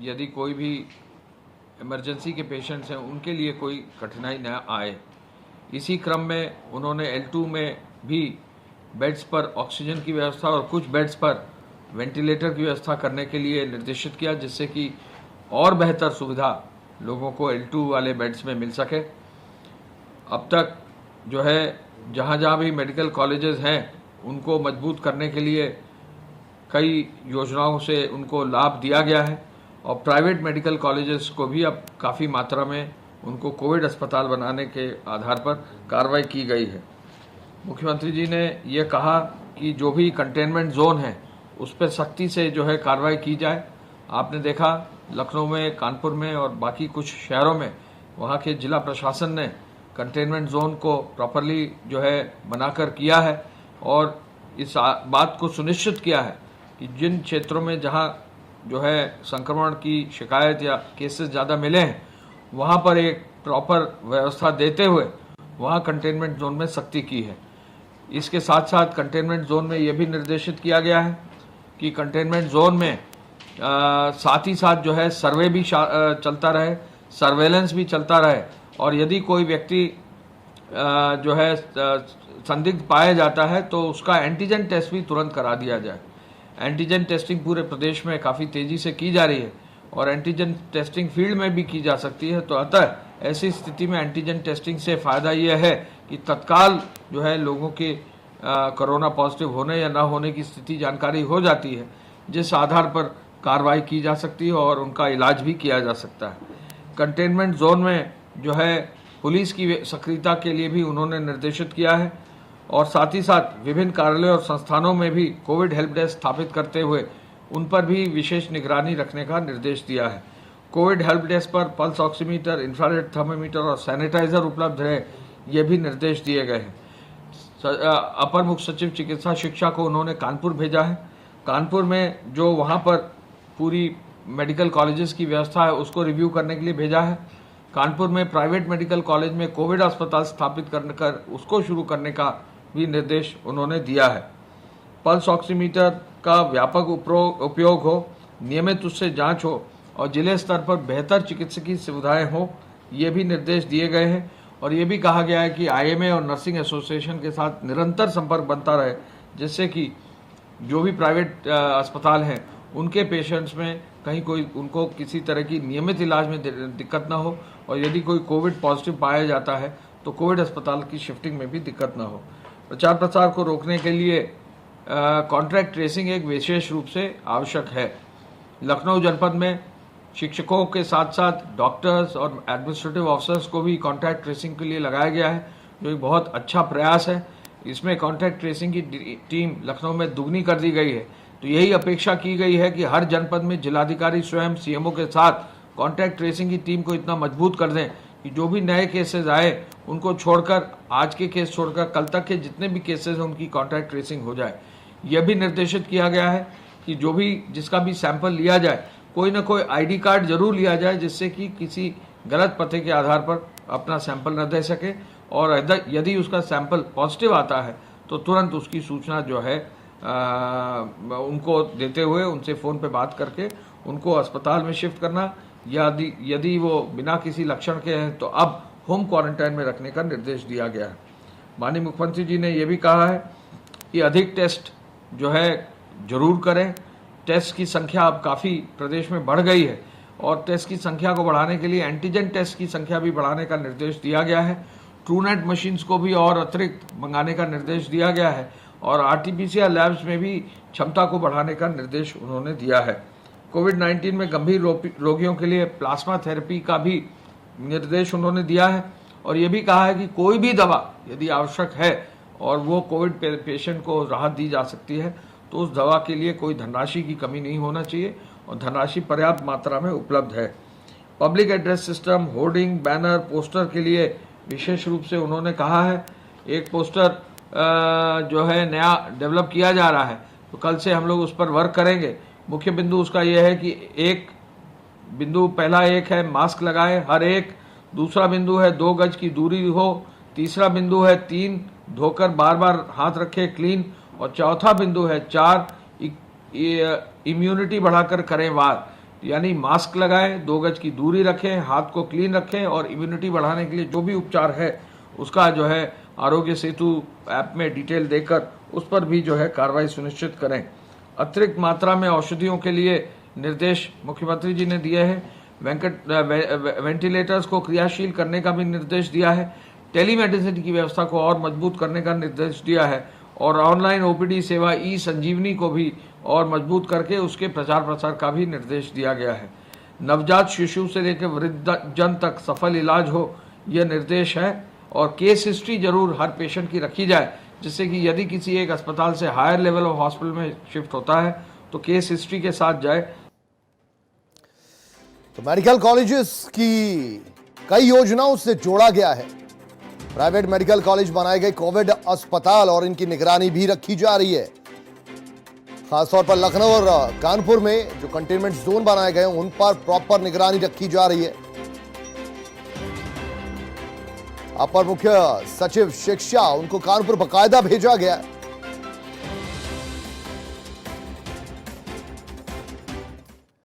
यदि कोई भी इमरजेंसी के पेशेंट्स हैं उनके लिए कोई कठिनाई न आए। इसी क्रम में उन्होंने L2 में भी बेड्स पर ऑक्सीजन की व्यवस्था और कुछ बेड्स पर वेंटिलेटर की व्यवस्था करने के लिए निर्देशित किया, जिससे कि और बेहतर सुविधा लोगों को L2 वाले बेड्स में मिल सके। अब तक जो है जहाँ जहाँ भी मेडिकल कॉलेजेस हैं उनको मजबूत करने के लिए कई योजनाओं से उनको लाभ दिया गया है और प्राइवेट मेडिकल कॉलेजेस को भी अब काफ़ी मात्रा में उनको कोविड अस्पताल बनाने के आधार पर कार्रवाई की गई है। मुख्यमंत्री जी ने ये कहा कि जो भी कंटेनमेंट जोन है उस पर सख्ती से जो है कार्रवाई की जाए। आपने देखा लखनऊ में, कानपुर में और बाकी कुछ शहरों में वहाँ के जिला प्रशासन ने कंटेनमेंट जोन को प्रॉपरली जो है बनाकर किया है और इस बात को सुनिश्चित किया है कि जिन क्षेत्रों में जहाँ जो है संक्रमण की शिकायत या केसेस ज़्यादा मिले हैं वहाँ पर एक प्रॉपर व्यवस्था देते हुए वहाँ कंटेनमेंट जोन में सख्ती की है। इसके साथ साथ कंटेनमेंट जोन में ये भी निर्देशित किया गया है कि कंटेनमेंट जोन में साथ ही साथ जो है सर्वे भी चलता रहे, सर्वेलेंस भी चलता रहे और यदि कोई व्यक्ति जो है संदिग्ध पाया जाता है तो उसका एंटीजन टेस्ट भी तुरंत करा दिया जाए। एंटीजन टेस्टिंग पूरे प्रदेश में काफ़ी तेज़ी से की जा रही है और एंटीजन टेस्टिंग फील्ड में भी की जा सकती है। तो अतः ऐसी स्थिति में एंटीजन टेस्टिंग से फ़ायदा यह है कि तत्काल जो है लोगों के कोरोना पॉजिटिव होने या ना होने की स्थिति जानकारी हो जाती है, जिस आधार पर कार्रवाई की जा सकती है और उनका इलाज भी किया जा सकता है। कंटेनमेंट जोन में जो है पुलिस की सक्रियता के लिए भी उन्होंने निर्देशित किया है और साथ ही साथ विभिन्न कार्यालयों और संस्थानों में भी कोविड हेल्प डेस्क स्थापित करते हुए उन पर भी विशेष निगरानी रखने का निर्देश दिया है। कोविड हेल्प डेस्क पर पल्स ऑक्सीमीटर, इंफ्रारेड थर्मोमीटर और सैनिटाइजर उपलब्ध रहे, ये भी निर्देश दिए गए हैं। अपर मुख्य सचिव चिकित्सा शिक्षा को उन्होंने कानपुर भेजा है। कानपुर में जो वहाँ पर पूरी मेडिकल कॉलेजेस की व्यवस्था है उसको रिव्यू करने के लिए भेजा है। कानपुर में प्राइवेट मेडिकल कॉलेज में कोविड अस्पताल स्थापित कर उसको शुरू करने का भी निर्देश उन्होंने दिया है। पल्स ऑक्सीमीटर का व्यापक उपयोग हो, नियमित उससे जांच हो और जिले स्तर पर बेहतर चिकित्सकीय सुविधाएं हो, ये भी निर्देश दिए गए हैं। और ये भी कहा गया है कि IMA और नर्सिंग एसोसिएशन के साथ निरंतर संपर्क बनता रहे, जिससे कि जो भी प्राइवेट अस्पताल हैं उनके पेशेंट्स में कहीं कोई उनको किसी तरह की नियमित इलाज में दिक्कत ना हो और यदि कोई कोविड पॉजिटिव पाया जाता है तो कोविड अस्पताल की शिफ्टिंग में भी दिक्कत ना हो। प्रचार प्रसार को रोकने के लिए कॉन्ट्रैक्ट ट्रेसिंग एक विशेष रूप से आवश्यक है। लखनऊ जनपद में शिक्षकों के साथ साथ डॉक्टर्स और एडमिनिस्ट्रेटिव ऑफिसर्स को भी कॉन्ट्रैक्ट ट्रेसिंग के लिए लगाया गया है, जो एक बहुत अच्छा प्रयास है। इसमें कॉन्ट्रैक्ट ट्रेसिंग की टीम लखनऊ में दुगनी कर दी गई है। तो यही अपेक्षा की गई है कि हर जनपद में जिलाधिकारी स्वयं CMO के साथ कॉन्ट्रैक्ट ट्रेसिंग की टीम को इतना मजबूत कर दें कि जो भी नए केसेस आए उनको छोड़कर, आज के केस छोड़कर कल तक के जितने भी केसेस हैं उनकी कॉन्ट्रैक्ट ट्रेसिंग हो जाए। यह भी निर्देशित किया गया है कि जो भी जिसका भी सैंपल लिया जाए कोई ना कोई ID कार्ड जरूर लिया जाए, जिससे कि किसी गलत पते के आधार पर अपना सैंपल न दे सके और यदि उसका सैंपल पॉजिटिव आता है तो तुरंत उसकी सूचना जो है उनको देते हुए उनसे फ़ोन पे बात करके उनको अस्पताल में शिफ्ट करना, यदि वो बिना किसी लक्षण के हैं तो अब होम क्वारंटाइन में रखने का निर्देश दिया गया है। माननीय मुख्यमंत्री जी ने यह भी कहा है कि अधिक टेस्ट जो है जरूर करें। टेस्ट की संख्या अब काफ़ी प्रदेश में बढ़ गई है और टेस्ट की संख्या को बढ़ाने के लिए एंटीजन टेस्ट की संख्या भी बढ़ाने का निर्देश दिया गया है। ट्रूनेट मशीन्स को भी और अतिरिक्त मंगाने का निर्देश दिया गया है और RT-PCR लैब्स में भी क्षमता को बढ़ाने का निर्देश उन्होंने दिया है। कोविड-19 में गंभीर रोगियों के लिए प्लाज्मा थेरेपी का भी निर्देश उन्होंने दिया है और ये भी कहा है कि कोई भी दवा यदि आवश्यक है और वो कोविड पेशेंट को राहत दी जा सकती है तो उस दवा के लिए कोई धनराशि की कमी नहीं होना चाहिए और धनराशि पर्याप्त मात्रा में उपलब्ध है। Public address system, hoarding, banner, poster के लिए विशेष रूप से उन्होंने कहा है। एक पोस्टर जो है नया डेवलप किया जा रहा है तो कल से हम लोग उस पर वर्क करेंगे। मुख्य बिंदु उसका यह है कि एक बिंदु, पहला एक है मास्क लगाएं हर एक, दूसरा बिंदु है 2 गज की दूरी हो, तीसरा बिंदु है 3 धोकर बार बार हाथ रखे क्लीन और चौथा बिंदु है 4 इम्यूनिटी बढ़ाकर करें वार। यानी मास्क लगाएं, 2 गज की दूरी रखें, हाथ को क्लीन रखें और इम्यूनिटी बढ़ाने के लिए जो भी उपचार है उसका जो है आरोग्य सेतु ऐप में डिटेल देकर उस पर भी जो है कार्रवाई सुनिश्चित करें। अतिरिक्त मात्रा में औषधियों के लिए निर्देश मुख्यमंत्री जी ने दिए हैं। वेंटिलेटर्स को क्रियाशील करने का भी निर्देश दिया है। टेलीमेडिसिन की व्यवस्था को और मजबूत करने का निर्देश दिया है और ऑनलाइन ओपीडी सेवा ई संजीवनी को भी और मजबूत करके उसके प्रचार प्रसार का भी निर्देश दिया गया है। नवजात शिशु से लेकर वृद्धजन तक सफल इलाज हो, यह निर्देश है और केस हिस्ट्री जरूर हर पेशेंट की रखी जाए, जिससे कि यदि किसी एक अस्पताल से हायर लेवल ऑफ हॉस्पिटल में शिफ्ट होता है तो केस हिस्ट्री के साथ जाए। तो मेडिकल कॉलेजेस की कई योजनाओं से जोड़ा गया है। प्राइवेट मेडिकल कॉलेज बनाए गए, कोविड अस्पताल और इनकी निगरानी भी रखी जा रही है। खासतौर पर लखनऊ और कानपुर में जो कंटेनमेंट जोन बनाए गए उन पर प्रॉपर निगरानी रखी जा रही है। अपर मुख्य सचिव शिक्षा उनको कानपुर बकायदा भेजा गया है।